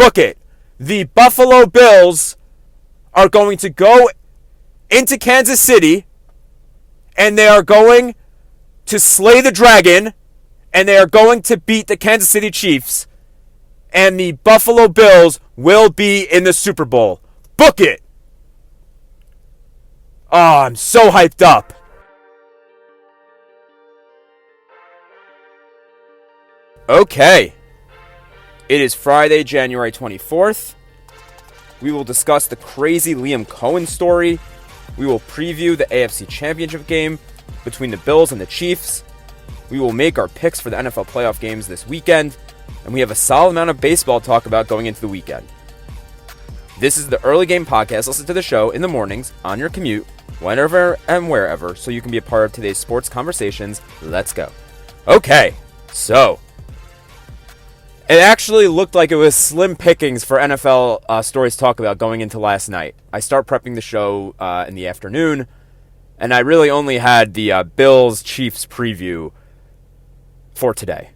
Book it. The Buffalo Bills are going to go into Kansas City, and they are going to slay the dragon, and they are going to beat the Kansas City Chiefs, and the Buffalo Bills will be in the Super Bowl. Book it. Oh, I'm so hyped up. Okay. It is Friday, January 24th. We will discuss the crazy Liam Coen story. We will preview the AFC Championship game between the Bills and the Chiefs. We will make our picks for the NFL playoff games this weekend. And we have a solid amount of baseball to talk about going into the weekend. This is the Early Game Podcast. Listen to the show in the mornings, on your commute, whenever and wherever, so you can be a part of today's sports conversations. Let's go. Okay, so it actually looked like it was slim pickings for NFL stories to talk about going into last night. I start prepping the show in the afternoon, and I really only had the Bills-Chiefs preview for today.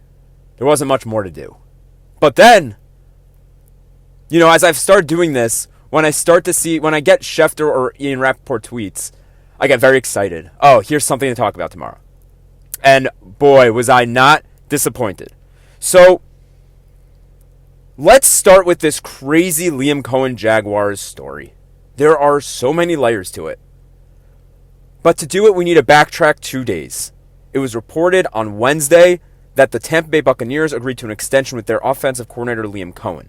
There wasn't much more to do. But then, as I've started doing this, when I get Schefter or Ian Rappaport tweets, I get very excited. Oh, here's something to talk about tomorrow. And boy, was I not disappointed. So let's start with this crazy Liam Coen Jaguars story. There are so many layers to it. But to do it, we need to backtrack 2 days. It was reported on Wednesday that the Tampa Bay Buccaneers agreed to an extension with their offensive coordinator, Liam Coen.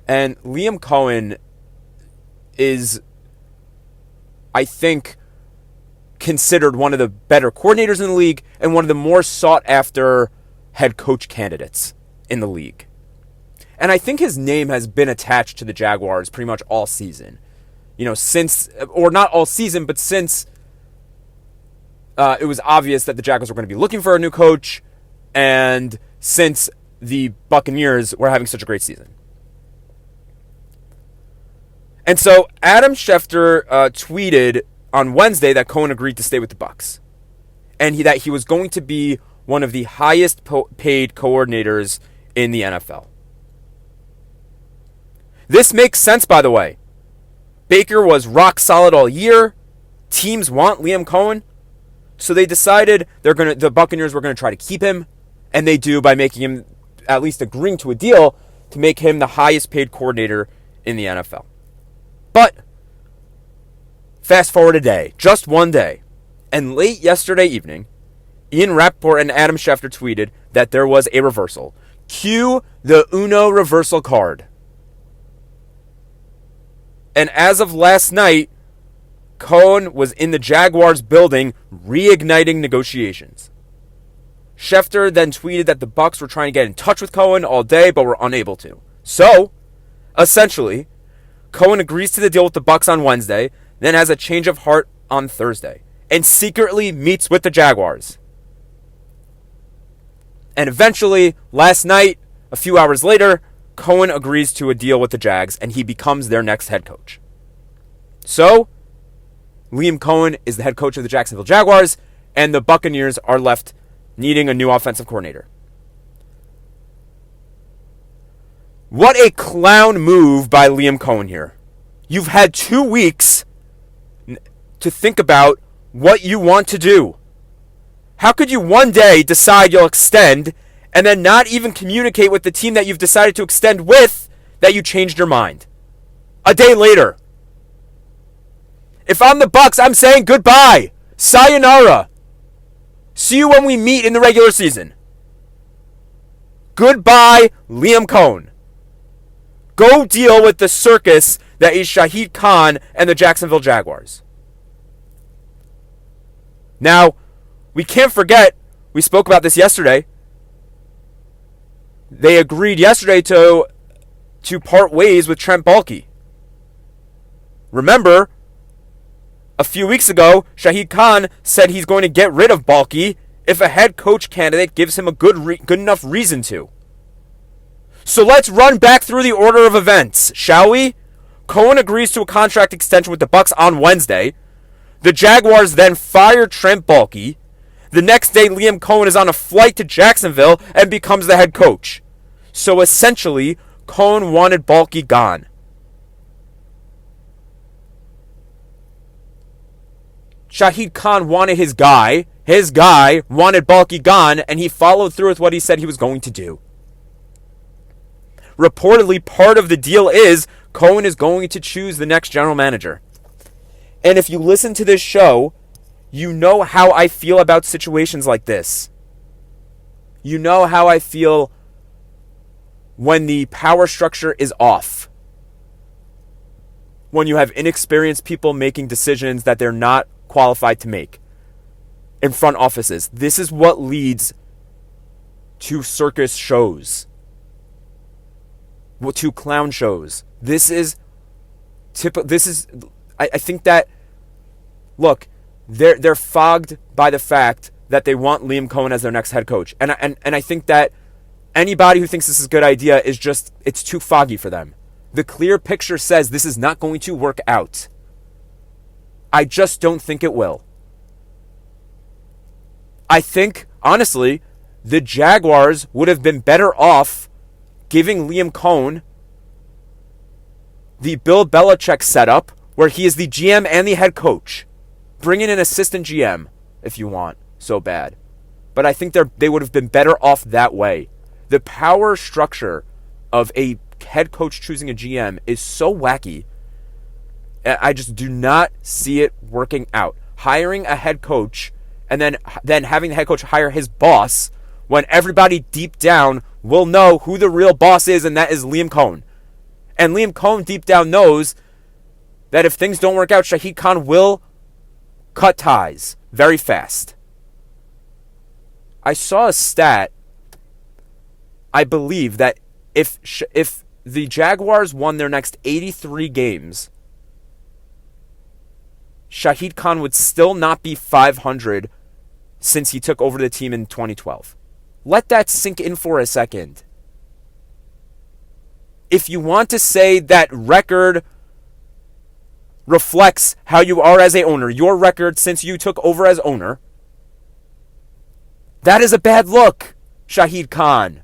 And Liam Coen is, I think, considered one of the better coordinators in the league and one of the more sought-after head coach candidates in the league. And I think his name has been attached to the Jaguars pretty much all season. Since, or not all season, but since it was obvious that the Jaguars were going to be looking for a new coach, and since the Buccaneers were having such a great season. And so Adam Schefter tweeted on Wednesday that Coen agreed to stay with the Bucs, and that he was going to be one of the highest paid coordinators in the NFL. This makes sense, by the way. Baker was rock solid all year. Teams want Liam Coen. So they decided the Buccaneers were going to try to keep him. And they do by making him, at least agreeing to a deal, to make him the highest paid coordinator in the NFL. But fast forward a day, just one day. And late yesterday evening, Ian Rappaport and Adam Schefter tweeted that there was a reversal. Cue the Uno reversal card. And as of last night, Coen was in the Jaguars building reigniting negotiations. Schefter then tweeted that the Bucs were trying to get in touch with Coen all day, but were unable to. So, essentially, Coen agrees to the deal with the Bucs on Wednesday, then has a change of heart on Thursday, and secretly meets with the Jaguars. And eventually, last night, a few hours later, Coen agrees to a deal with the Jags, and he becomes their next head coach. So, Liam Coen is the head coach of the Jacksonville Jaguars, and the Buccaneers are left needing a new offensive coordinator. What a clown move by Liam Coen here. You've had 2 weeks to think about what you want to do. How could you one day decide you'll extend and then not even communicate with the team that you've decided to extend with that you changed your mind? A day later. If I'm the Bucs, I'm saying goodbye. Sayonara. See you when we meet in the regular season. Goodbye, Liam Coen. Go deal with the circus that is Shahid Khan and the Jacksonville Jaguars. Now, we can't forget, we spoke about this yesterday. They agreed yesterday to part ways with Trent Baalke. Remember, a few weeks ago, Shahid Khan said he's going to get rid of Baalke if a head coach candidate gives him a good enough reason to. So let's run back through the order of events, shall we? Coen agrees to a contract extension with the Bucs on Wednesday. The Jaguars then fire Trent Baalke. The next day, Liam Coen is on a flight to Jacksonville and becomes the head coach. So essentially, Coen wanted Baalke gone. Shahid Khan wanted his guy. His guy wanted Baalke gone, and he followed through with what he said he was going to do. Reportedly, part of the deal is Coen is going to choose the next general manager. And if you listen to this show, you know how I feel about situations like this. You know how I feel when the power structure is off. When you have inexperienced people making decisions that they're not qualified to make in front offices. This is what leads to circus shows, to clown shows. I think that, look, they're fogged by the fact that they want Liam Coen as their next head coach. And I think that anybody who thinks this is a good idea is just, it's too foggy for them. The clear picture says this is not going to work out. I just don't think it will. I think, honestly, the Jaguars would have been better off giving Liam Coen the Bill Belichick setup where he is the GM and the head coach. Bring in an assistant GM if you want, so bad. But I think they would have been better off that way. The power structure of a head coach choosing a GM is so wacky. I just do not see it working out. Hiring a head coach and then having the head coach hire his boss when everybody deep down will know who the real boss is, and that is Liam Coen. And Liam Coen deep down knows that if things don't work out, Shahid Khan will cut ties very fast. I saw a stat. I believe that if the Jaguars won their next 83 games, Shahid Khan would still not be 500 since he took over the team in 2012. Let that sink in for a second. If you want to say that record reflects how you are as a owner, your record since you took over as owner, that is a bad look, Shahid Khan.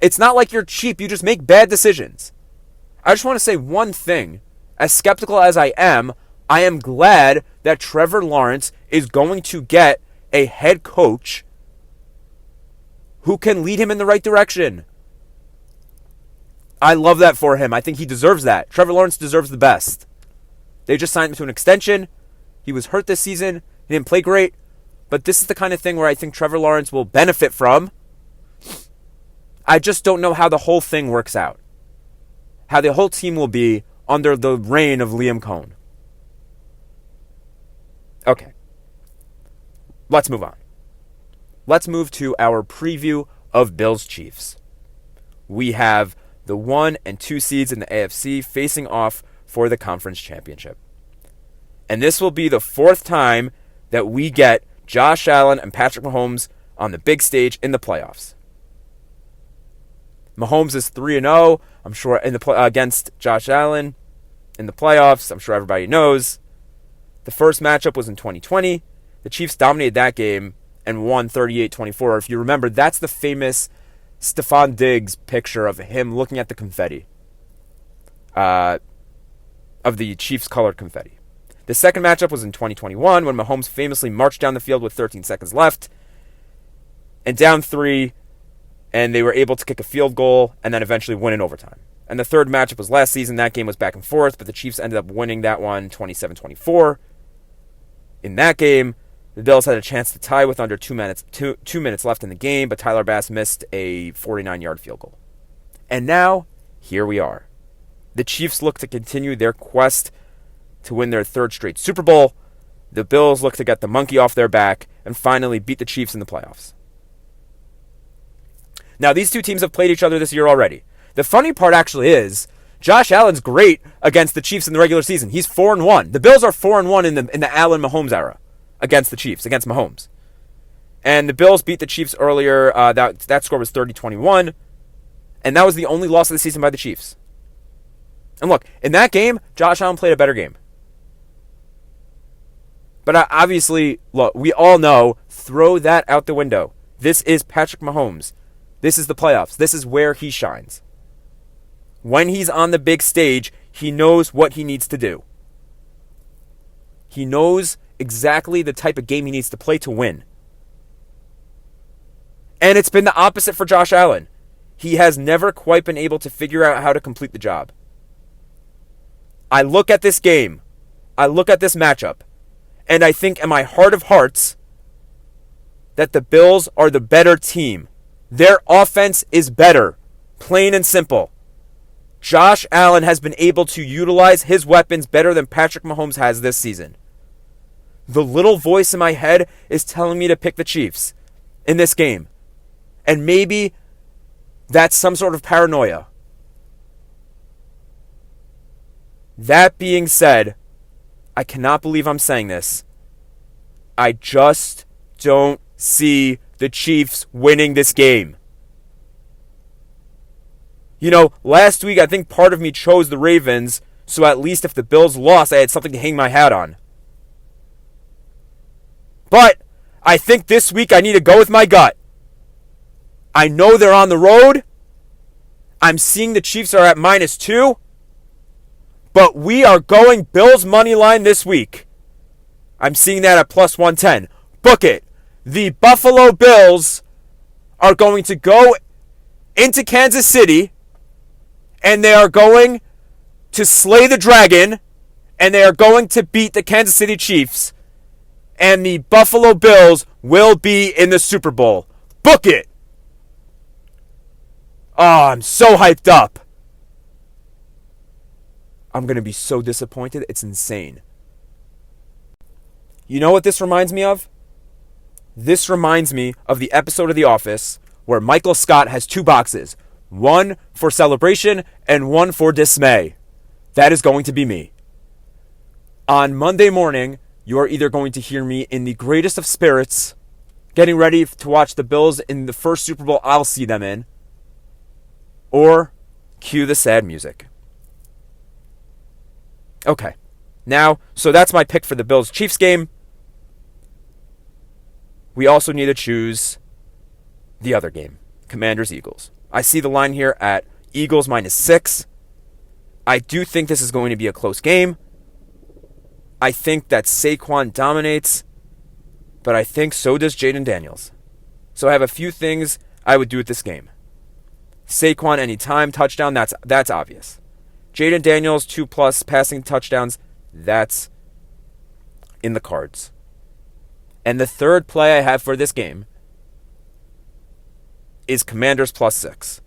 It's not like you're cheap, you just make bad decisions. I just want to say one thing. As skeptical as I am glad that Trevor Lawrence is going to get a head coach who can lead him in the right direction. I love that for him. I think he deserves that. Trevor Lawrence deserves the best. They just signed him to an extension. He was hurt this season. He didn't play great. But this is the kind of thing where I think Trevor Lawrence will benefit from. I just don't know how the whole thing works out. How the whole team will be under the reign of Liam Coen. Okay. Let's move on. Let's move to our preview of Bills Chiefs. We have the 1 and 2 seeds in the AFC facing off for the conference championship. And this will be the 4th time that we get Josh Allen and Patrick Mahomes on the big stage in the playoffs. Mahomes is 3-0, I'm sure, against Josh Allen in the playoffs. I'm sure everybody knows. The first matchup was in 2020. The Chiefs dominated that game and won 38-24. If you remember, that's the famous Stephon Diggs picture of him looking at the confetti. Of the Chiefs colored confetti. The second matchup was in 2021 when Mahomes famously marched down the field with 13 seconds left and down 3, and they were able to kick a field goal and then eventually win in overtime. And the third matchup was last season. That game was back and forth, but the Chiefs ended up winning that one 27-24. In that game, the Bills had a chance to tie with under 2 minutes left in the game, but Tyler Bass missed a 49-yard field goal. And now, here we are. The Chiefs look to continue their quest to win their 3rd straight Super Bowl. The Bills look to get the monkey off their back and finally beat the Chiefs in the playoffs. Now, these two teams have played each other this year already. The funny part actually is, Josh Allen's great against the Chiefs in the regular season. He's 4-1. The Bills are 4-1 in the Allen Mahomes era against the Chiefs, against Mahomes. And the Bills beat the Chiefs earlier. That score was 30-21. And that was the only loss of the season by the Chiefs. And look, in that game, Josh Allen played a better game. But obviously, look, we all know, throw that out the window. This is Patrick Mahomes. This is the playoffs. This is where he shines. when he's on the big stage, he knows what he needs to do. He knows exactly the type of game he needs to play to win. And it's been the opposite for Josh Allen. He has never quite been able to figure out how to complete the job. I look at this game, I look at this matchup, and I think in my heart of hearts that the Bills are the better team. Their offense is better, plain and simple. Josh Allen has been able to utilize his weapons better than Patrick Mahomes has this season. The little voice in my head is telling me to pick the Chiefs in this game. And maybe that's some sort of paranoia. That being said, I cannot believe I'm saying this. I just don't see the Chiefs winning this game. You know, last week I think part of me chose the Ravens, so at least if the Bills lost, I had something to hang my hat on. But I think this week I need to go with my gut. I know they're on the road. I'm seeing the Chiefs are at -2. But we are going Bills money line this week. I'm seeing that at +110. Book it. The Buffalo Bills are going to go into Kansas City, and they are going to slay the dragon, and they are going to beat the Kansas City Chiefs, and the Buffalo Bills will be in the Super Bowl. Book it. Oh, I'm so hyped up. I'm going to be so disappointed. It's insane. You know what this reminds me of? This reminds me of the episode of The Office where Michael Scott has 2 boxes. One for celebration and one for dismay. That is going to be me. On Monday morning, you are either going to hear me in the greatest of spirits, getting ready to watch the Bills in the first Super Bowl I'll see them in, or cue the sad music. Okay. Now, so that's my pick for the Bills-Chiefs game. We also need to choose the other game, Commanders-Eagles. I see the line here at Eagles -6. I do think this is going to be a close game. I think that Saquon dominates, but I think so does Jaden Daniels. So I have a few things I would do with this game. Saquon anytime, touchdown, that's obvious. Jaden Daniels, 2+ passing touchdowns, that's in the cards. And the third play I have for this game is Commanders +6.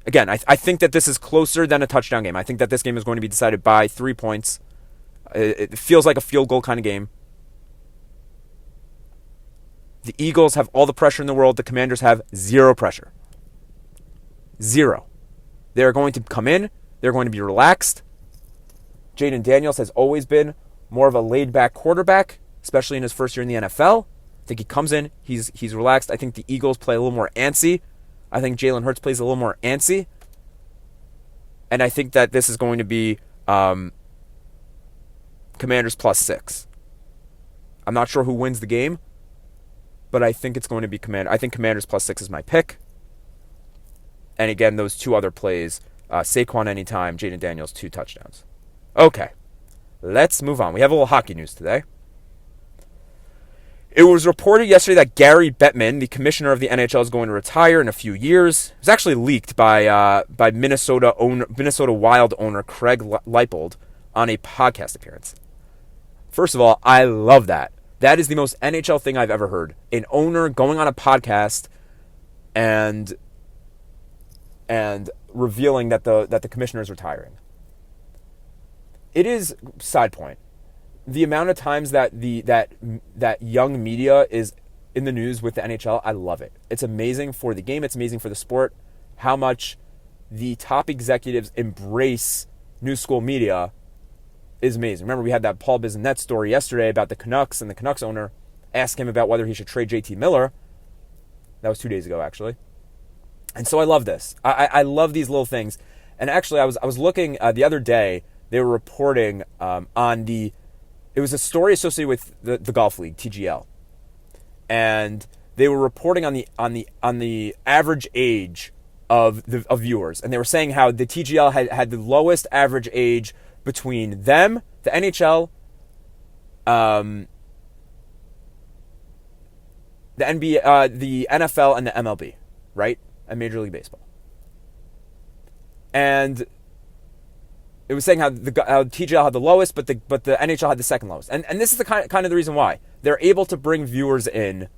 Again, I think that this is closer than a touchdown game. I think that this game is going to be decided by 3 points. It feels like a field goal kind of game. The Eagles have all the pressure in the world. The Commanders have 0 pressure. 0. They're going to come in. They're going to be relaxed. Jaden Daniels has always been more of a laid-back quarterback, especially in his first year in the NFL. I think he comes in, he's relaxed. I think the Eagles play a little more antsy. I think Jalen Hurts plays a little more antsy. And I think that this is going to be Commanders +6. I'm not sure who wins the game, but I think it's going to be I think Commanders +6 is my pick. And again, those 2 other plays, Saquon anytime, Jaden Daniels, 2 touchdowns. Okay, let's move on. We have a little hockey news today. It was reported yesterday that Gary Bettman, the commissioner of the NHL, is going to retire in a few years. It was actually leaked by Minnesota Wild owner Craig Leipold on a podcast appearance. First of all, I love that. That is the most NHL thing I've ever heard. An owner going on a podcast and revealing that the commissioner is retiring. It is, side point, the amount of times that that young media is in the news with the NHL, I love it. It's amazing for the game. It's amazing for the sport. How much the top executives embrace new school media is amazing. Remember, we had that Paul Bissonnette story yesterday about the Canucks, and the Canucks owner asked him about whether he should trade JT Miller. That was 2 days ago, actually. And so I love this. I love these little things. And actually, I was looking the other day. They were reporting on the. It was a story associated with the golf league, TGL, and they were reporting on the average age of viewers, and they were saying how the TGL had the lowest average age between them, the NHL, the NBA, the NFL, and the MLB, right? And Major League Baseball. And it was saying how TGL had the lowest, but the NHL had the second lowest. And this is the kind of the reason why they're able to bring viewers in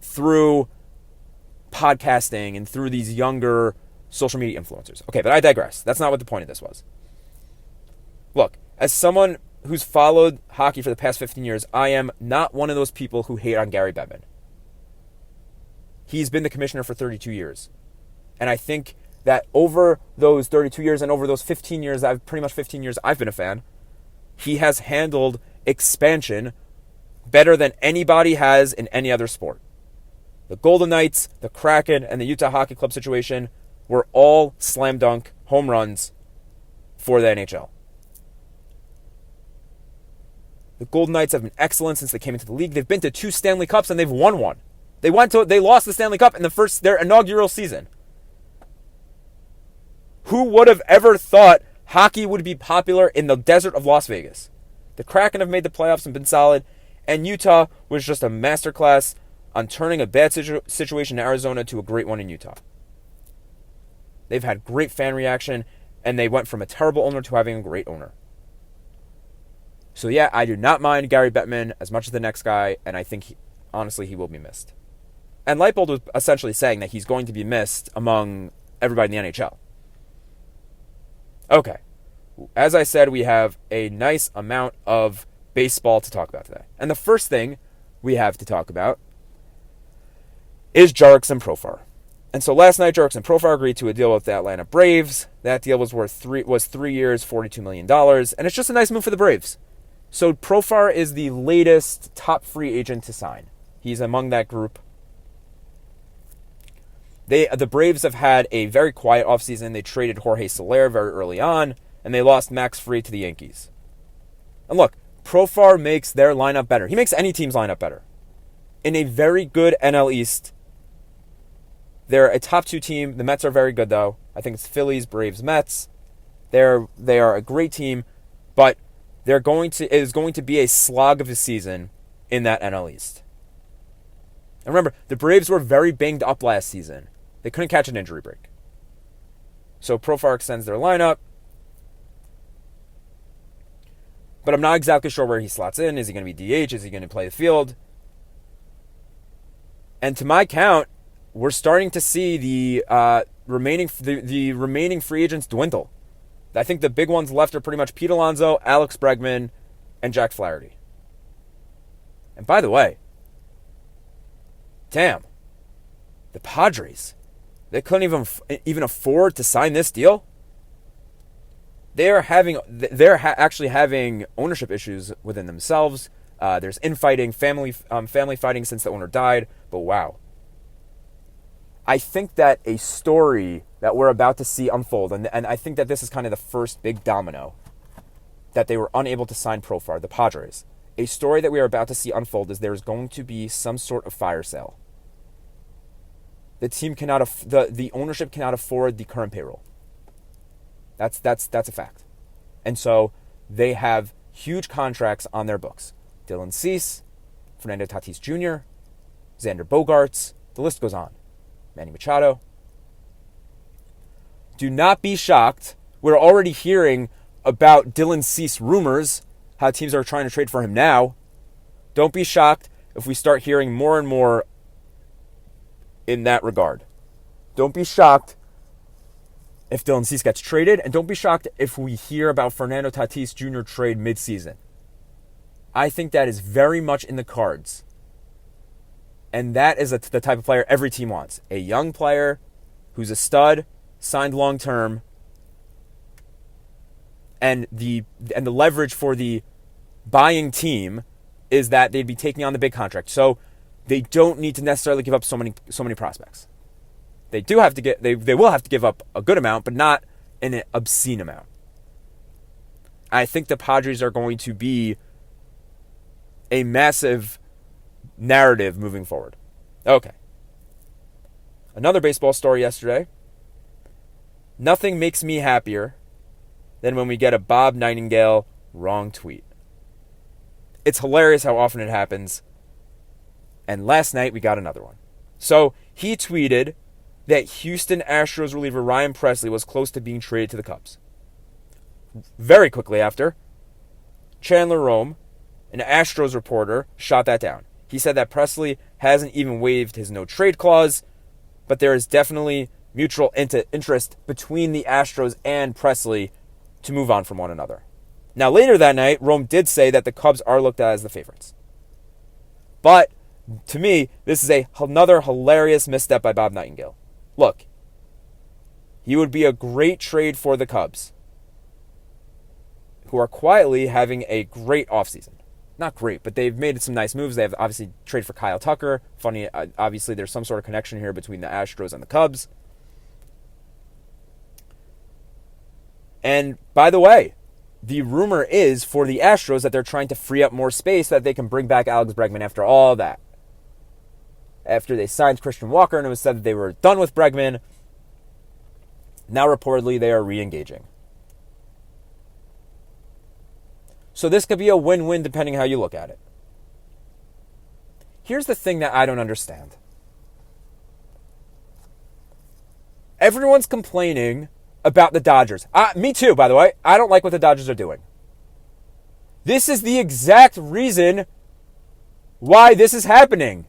through podcasting and through these younger social media influencers. Okay, but I digress. That's not what the point of this was. Look, as someone who's followed hockey for the past 15 years, I am not one of those people who hate on Gary Bettman. He's been the commissioner for 32 years. And I think that over those 32 years and over those 15 years, I've been a fan, he has handled expansion better than anybody has in any other sport. The Golden Knights, the Kraken, and the Utah Hockey Club situation were all slam dunk home runs for the NHL. The Golden Knights have been excellent since they came into the league. They've been to 2 Stanley Cups and they've won one. They lost the Stanley Cup in their inaugural season. Who would have ever thought hockey would be popular in the desert of Las Vegas? The Kraken have made the playoffs and been solid, and Utah was just a masterclass on turning a bad situation in Arizona to a great one in Utah. They've had great fan reaction, and they went from a terrible owner to having a great owner. So yeah, I do not mind Gary Bettman as much as the next guy, and I think, honestly, he will be missed. And Leipold was essentially saying that he's going to be missed among everybody in the NHL. Okay. As I said, we have a nice amount of baseball to talk about today. And the first thing we have to talk about is Jurickson Profar. And so last night, Jurickson Profar agreed to a deal with the Atlanta Braves. That deal was 3 years, $42 million. And it's just a nice move for the Braves. So Profar is the latest top free agent to sign. He's among that group. The Braves have had a very quiet offseason. They traded Jorge Soler very early on, and they lost Max Fried to the Yankees. And look, Profar makes their lineup better. He makes any team's lineup better. In a very good NL East, they're a top 2 team. The Mets are very good, though. I think it's Phillies, Braves, Mets. They are a great team, but it is going to be a slog of a season in that NL East. And remember, the Braves were very banged up last season. They couldn't catch an injury break. So Profar extends their lineup. But I'm not exactly sure where he slots in. Is he going to be DH? Is he going to play the field? And to my count, we're starting to see the remaining free agents dwindle. I think the big ones left are pretty much Pete Alonso, Alex Bregman, and Jack Flaherty. And by the way, damn, the Padres, they couldn't even afford to sign this deal. They're actually having ownership issues within themselves. There's infighting, family fighting since the owner died. But wow, I think that a story that we're about to see unfold, and I think that this is kind of the first big domino, that they were unable to sign Profar, the Padres. A story that we are about to see unfold is there's going to be some sort of fire sale. The team the ownership cannot afford the current payroll. That's a fact. And so they have huge contracts on their books. Dylan Cease, Fernando Tatis Jr., Xander Bogaerts, the list goes on. Manny Machado. Do not be shocked. We're already hearing about Dylan Cease rumors, how teams are trying to trade for him now. Don't be shocked if we start hearing more and more in that regard. Don't be shocked if Dylan Cease gets traded, and don't be shocked if we hear about Fernando Tatis Jr. trade midseason. I think that is very much in the cards. And that is the type of player every team wants. A young player who's a stud, signed long-term, and the leverage for the buying team is that they'd be taking on the big contract. So they don't need to necessarily give up so many prospects. They will have to give up a good amount, but not an obscene amount. I think the Padres are going to be a massive narrative moving forward. Okay. Another baseball story yesterday. Nothing makes me happier than when we get a Bob Nightingale wrong tweet. It's hilarious how often it happens. And last night we got another one. So he tweeted that Houston Astros reliever Ryan Pressly was close to being traded to the Cubs. Very quickly after, Chandler Rome, an Astros reporter, shot that down. He said that Pressly hasn't even waived his no-trade clause, but there is definitely mutual interest between the Astros and Pressly to move on from one another. Now, later that night, Rome did say that the Cubs are looked at as the favorites. But, to me, this is another hilarious misstep by Bob Nightingale. Look, he would be a great trade for the Cubs, who are quietly having a great offseason. Not great, but they've made some nice moves. They have obviously traded for Kyle Tucker. Funny, obviously there's some sort of connection here between the Astros and the Cubs. And by the way, the rumor is for the Astros that they're trying to free up more space so that they can bring back Alex Bregman after all that. After they signed Christian Walker and it was said that they were done with Bregman, now reportedly they are re-engaging. So this could be a win-win depending how you look at it. Here's the thing that I don't understand. Everyone's complaining about the Dodgers. Me too, by the way. I don't like what the Dodgers are doing. This is the exact reason why this is happening.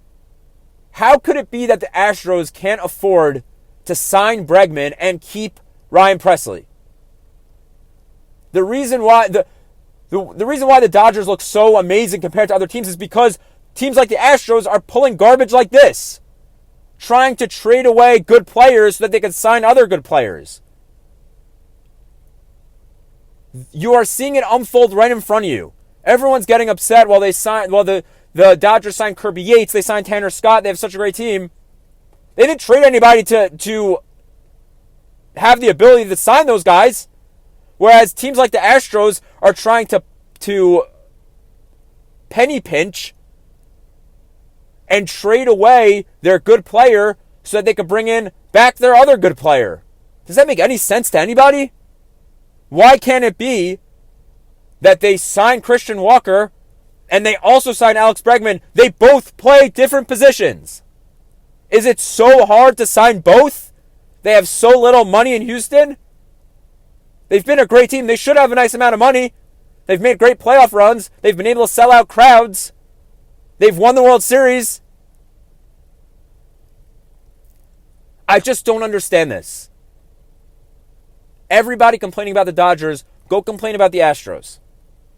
How could it be that the Astros can't afford to sign Bregman and keep Ryan Pressly? The reason why the reason why the Dodgers look so amazing compared to other teams is because teams like the Astros are pulling garbage like this, trying to trade away good players so that they can sign other good players. You are seeing it unfold right in front of you. Everyone's getting upset while the Dodgers signed Kirby Yates, they signed Tanner Scott, they have such a great team. They didn't trade anybody to have the ability to sign those guys. Whereas teams like the Astros are trying to penny pinch and trade away their good player so that they could bring in back their other good player. Does that make any sense to anybody? Why can't it be that they sign Christian Walker and they also sign Alex Bregman? They both play different positions. Is it so hard to sign both? They have so little money in Houston? They've been a great team. They should have a nice amount of money. They've made great playoff runs. They've been able to sell out crowds. They've won the World Series. I just don't understand this. Everybody complaining about the Dodgers, go complain about the Astros.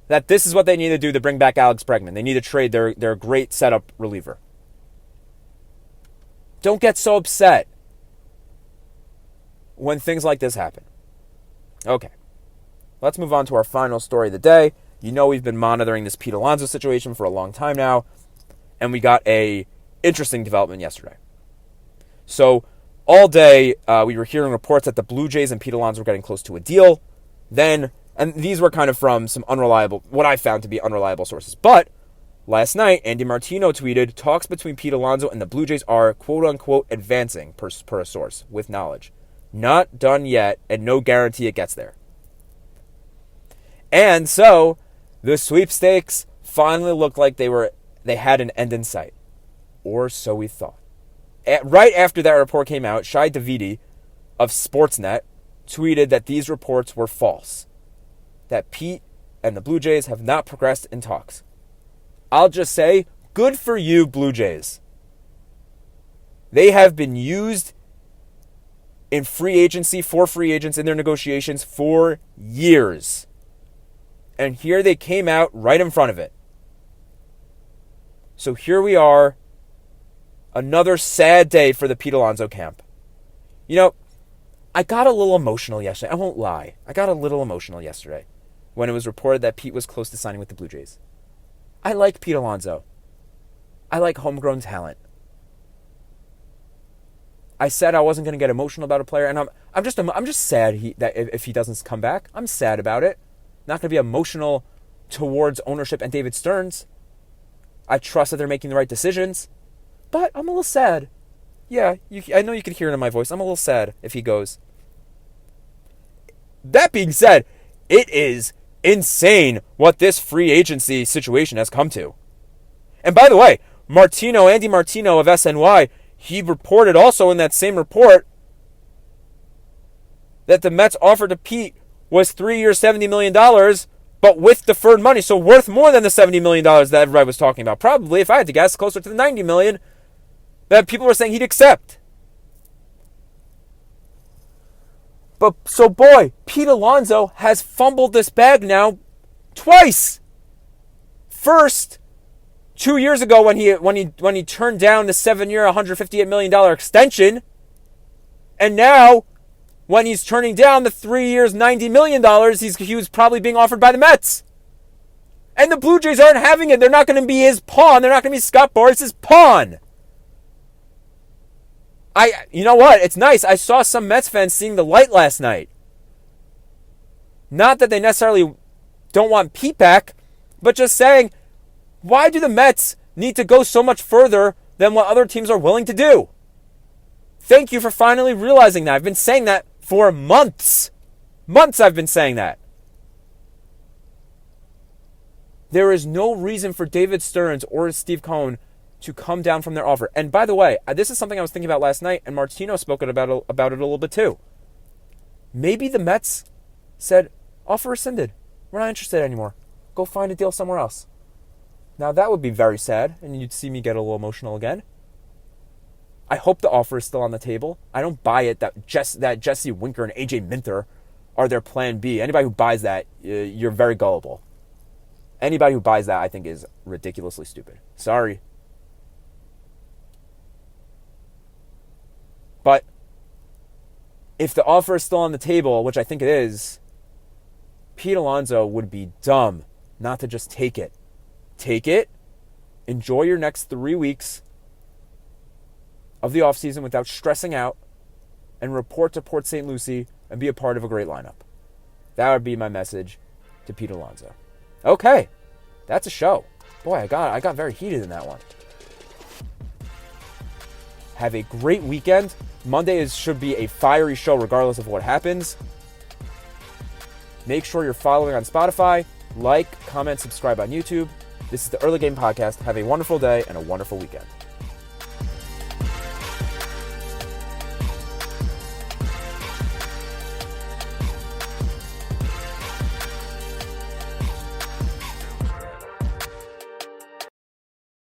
That this is what they need to do to bring back Alex Bregman. They need to trade their great setup reliever. Don't get so upset when things like this happen. Okay, let's move on to our final story of the day. You know we've been monitoring this Pete Alonso situation for a long time now, and we got a interesting development yesterday. So all day we were hearing reports that the Blue Jays and Pete Alonso were getting close to a deal. Then, and these were kind of from some unreliable, what I found to be unreliable sources. But last night, Andy Martino tweeted, talks between Pete Alonso and the Blue Jays are quote-unquote advancing, per a source, with knowledge. Not done yet, and no guarantee it gets there. And so, the sweepstakes finally looked like they had an end in sight. Or so we thought. Right after that report came out, Shai Davidi of Sportsnet tweeted that these reports were false. That Pete and the Blue Jays have not progressed in talks. I'll just say, good for you, Blue Jays. They have been used in free agency for free agents in their negotiations for years. And here they came out right in front of it. So here we are. Another sad day for the Pete Alonso camp. You know, I got a little emotional yesterday. I won't lie. I got a little emotional yesterday when it was reported that Pete was close to signing with the Blue Jays. I like Pete Alonso. I like homegrown talent. I said I wasn't going to get emotional about a player, and I'm just sad that if he doesn't come back, I'm sad about it. Not going to be emotional towards ownership and David Stearns. I trust that they're making the right decisions, but I'm a little sad. Yeah, I know you can hear it in my voice. I'm a little sad if he goes. That being said, it is insane what this free agency situation has come to. And by the way, Andy Martino of SNY, he reported also in that same report that the Mets offer to Pete was 3 years, $70 million, but with deferred money, so worth more than the $70 million that everybody was talking about. Probably, if I had to guess, closer to the $90 million that people were saying he'd accept. But, so boy, Pete Alonso has fumbled this bag now twice. First, 2 years ago when he turned down the 7-year, $158 million extension, and now when he's turning down the 3 years, $90 million, he was probably being offered by the Mets. And the Blue Jays aren't having it. They're not going to be his pawn. They're not going to be Scott Boras' pawn. You know what? It's nice. I saw some Mets fans seeing the light last night. Not that they necessarily don't want Pete back, but just saying, why do the Mets need to go so much further than what other teams are willing to do? Thank you for finally realizing that. I've been saying that for months. Months I've been saying that. There is no reason for David Stearns or Steve Coen to come down from their offer. And by the way, this is something I was thinking about last night, and Martino spoke about it a little bit too. Maybe the Mets said, offer rescinded. We're not interested anymore. Go find a deal somewhere else. Now that would be very sad, and you'd see me get a little emotional again. I hope the offer is still on the table. I don't buy it that Jesse Winker and AJ Minter are their plan B. Anybody who buys that, you're very gullible. Anybody who buys that, I think, is ridiculously stupid. Sorry. But if the offer is still on the table, which I think it is, Pete Alonso would be dumb not to just take it. Take it, enjoy your next 3 weeks of the offseason without stressing out, and report to Port St. Lucie and be a part of a great lineup. That would be my message to Pete Alonso. Okay, that's a show. Boy, I got very heated in that one. Have a great weekend. Monday should be a fiery show regardless of what happens. Make sure you're following on Spotify. Like, comment, subscribe on YouTube. This is the Early Game Podcast. Have a wonderful day and a wonderful weekend.